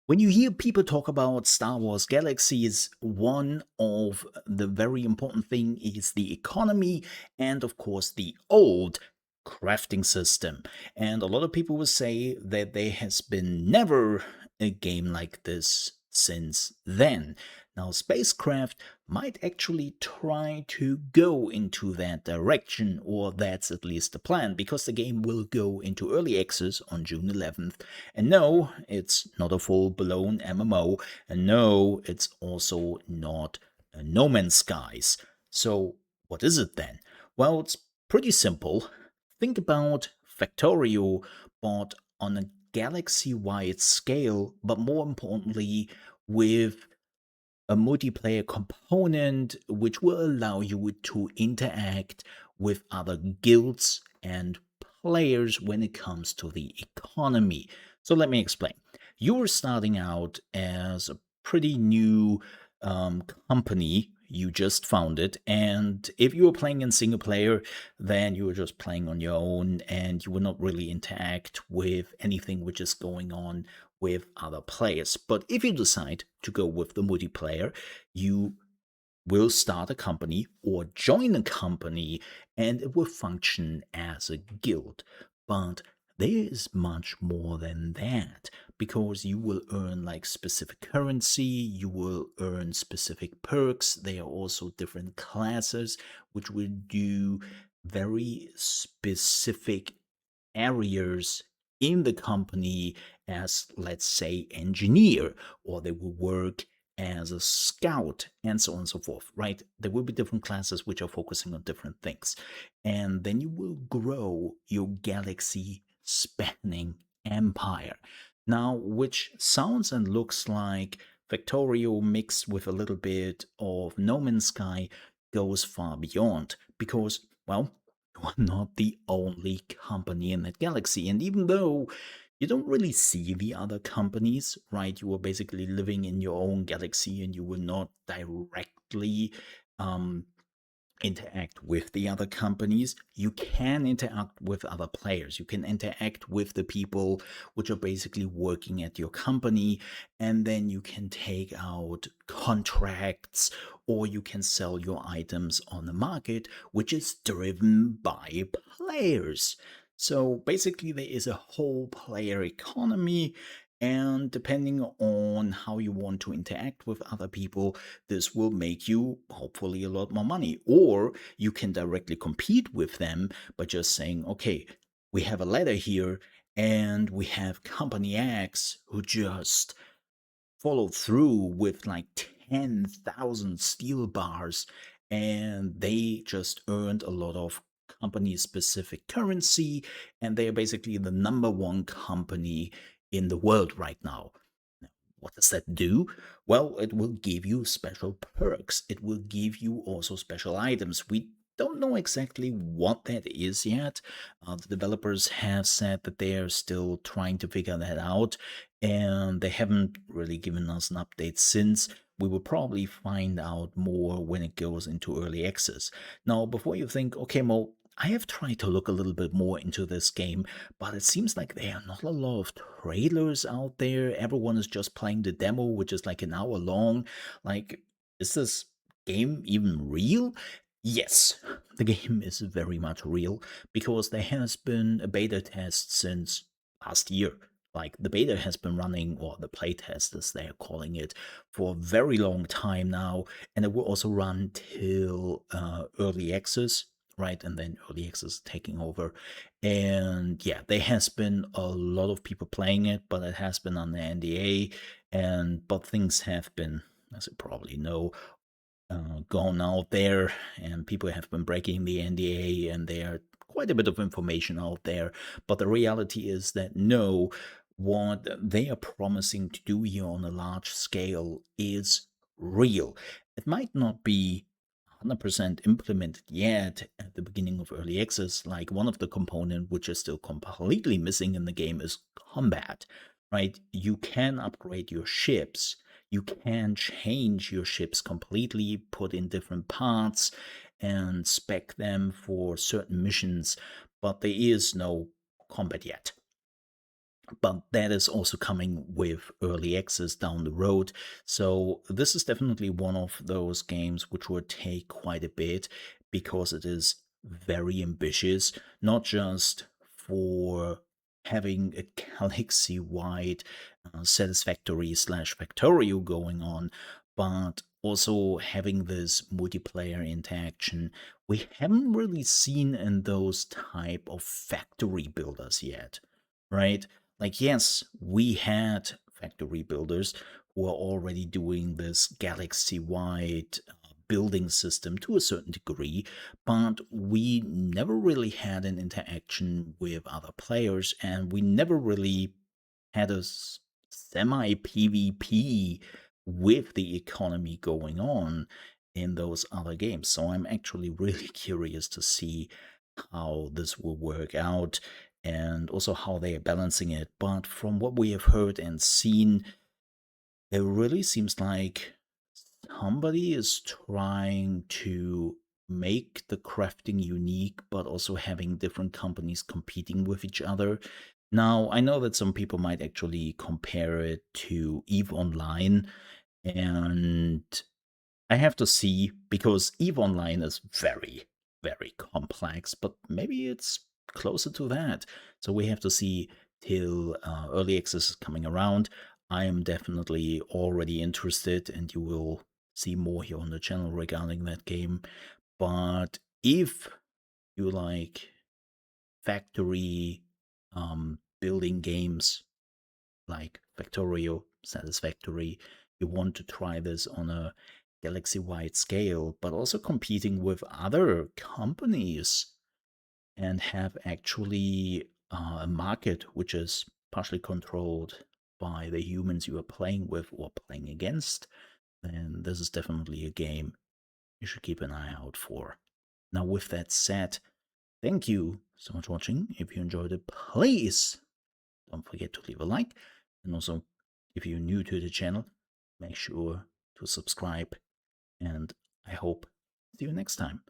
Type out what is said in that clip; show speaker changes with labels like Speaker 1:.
Speaker 1: When you hear people talk about Star Wars Galaxies, one of the very important thing is the economy and of course the old crafting system. And a lot of people will say that there has been never a game like this since then. Now, SpaceCraft might actually try to go into that direction, or that's at least the plan, because the game will go into early access on June 11th. And no, it's not a full-blown MMO, and no, it's also not a No Man's Skies. So, what is it then? Well, it's pretty simple. Think about Factorio, but on a galaxy-wide scale, but more importantly, with a multiplayer component which will allow you to interact with other guilds and players when it comes to the economy. So let me explain. You're starting out as a pretty new company. You just founded, and if you were playing in single player, then you were just playing on your own and you will not really interact with anything which is going on with other players. But if you decide to go with the multiplayer, you will start a company or join a company and it will function as a guild. But there is much more than that, because you will earn like specific currency, you will earn specific perks. There are also different classes which will do very specific areas in the company, as, let's say, engineer, or they will work as a scout, and so on and so forth, right? There will be different classes which are focusing on different things. And then you will grow your galaxy spanning empire. Now, which sounds and looks like Factorio mixed with a little bit of No Man's Sky, goes far beyond, because, well, you're not the only company in that galaxy. And even though you don't really see the other companies, right? You are basically living in your own galaxy and you will not directly um, interact with the other companies. You can interact with other players. You can interact with the people which are basically working at your company, and then you can take out contracts or you can sell your items on the market, which is driven by players. So basically, there is a whole player economy, and depending on how you want to interact with other people, this will make you hopefully a lot more money. Or you can directly compete with them by just saying, okay, we have a ladder here and we have Company X who just followed through with like 10,000 steel bars, and they just earned a lot of company specific currency, and they are basically the number one company in the world right now. What does that do? Well, it will give you special perks. It will give you also special items. We don't know exactly what that is yet. The developers have said that they are still trying to figure that out, and they haven't really given us an update since. We will probably find out more when it goes into early access. Now, before you think, okay, Mo, I have tried to look a little bit more into this game, but it seems like there are not a lot of trailers out there. Everyone is just playing the demo, which is like an hour long. Like, is this game even real? Yes, the game is very much real, because there has been a beta test since last year. Like, the beta has been running, or the playtest as they are calling it, for a very long time now, and it will also run till early access, right? And then early access taking over. And yeah, there has been a lot of people playing it, but it has been on the NDA. But things have been, as you probably know, gone out there, and people have been breaking the NDA, and there are quite a bit of information out there. But the reality is that no, what they are promising to do here on a large scale is real. It might not be 100% implemented yet at the beginning of early access. Like, one of the component which is still completely missing in the game is combat, right? You can upgrade your ships, you can change your ships completely, put in different parts and spec them for certain missions, but there is no combat yet. but that is also coming with early access down the road. So this is definitely one of those games which will take quite a bit because it is very ambitious, not just for having a galaxy-wide satisfactory slash factorio going on, but also having this multiplayer interaction we haven't really seen in those type of factory builders yet, right? Like, yes, we had factory builders who are already doing this galaxy wide building system to a certain degree, but we never really had an interaction with other players, and we never really had a semi PvP with the economy going on in those other games. So I'm actually really curious to see how this will work out and also how they are balancing it. But from what we have heard and seen, it really seems like somebody is trying to make the crafting unique, but also having different companies competing with each other. Now, I know that some people might actually compare it to EVE Online, and I have to see because EVE Online is very, very complex, but maybe it's closer to that. So we have to see till early access is coming around. I am definitely already interested, and you will see more here on the channel regarding that game. But if you like factory building games like Factorio, Satisfactory, you want to try this on a galaxy wide scale, but also competing with other companies and have actually a market which is partially controlled by the humans you are playing with or playing against, then this is definitely a game you should keep an eye out for. Now, with that said, thank you so much for watching. If you enjoyed it, please don't forget to leave a like. And also, if you're new to the channel, make sure to subscribe. And I hope to see you next time.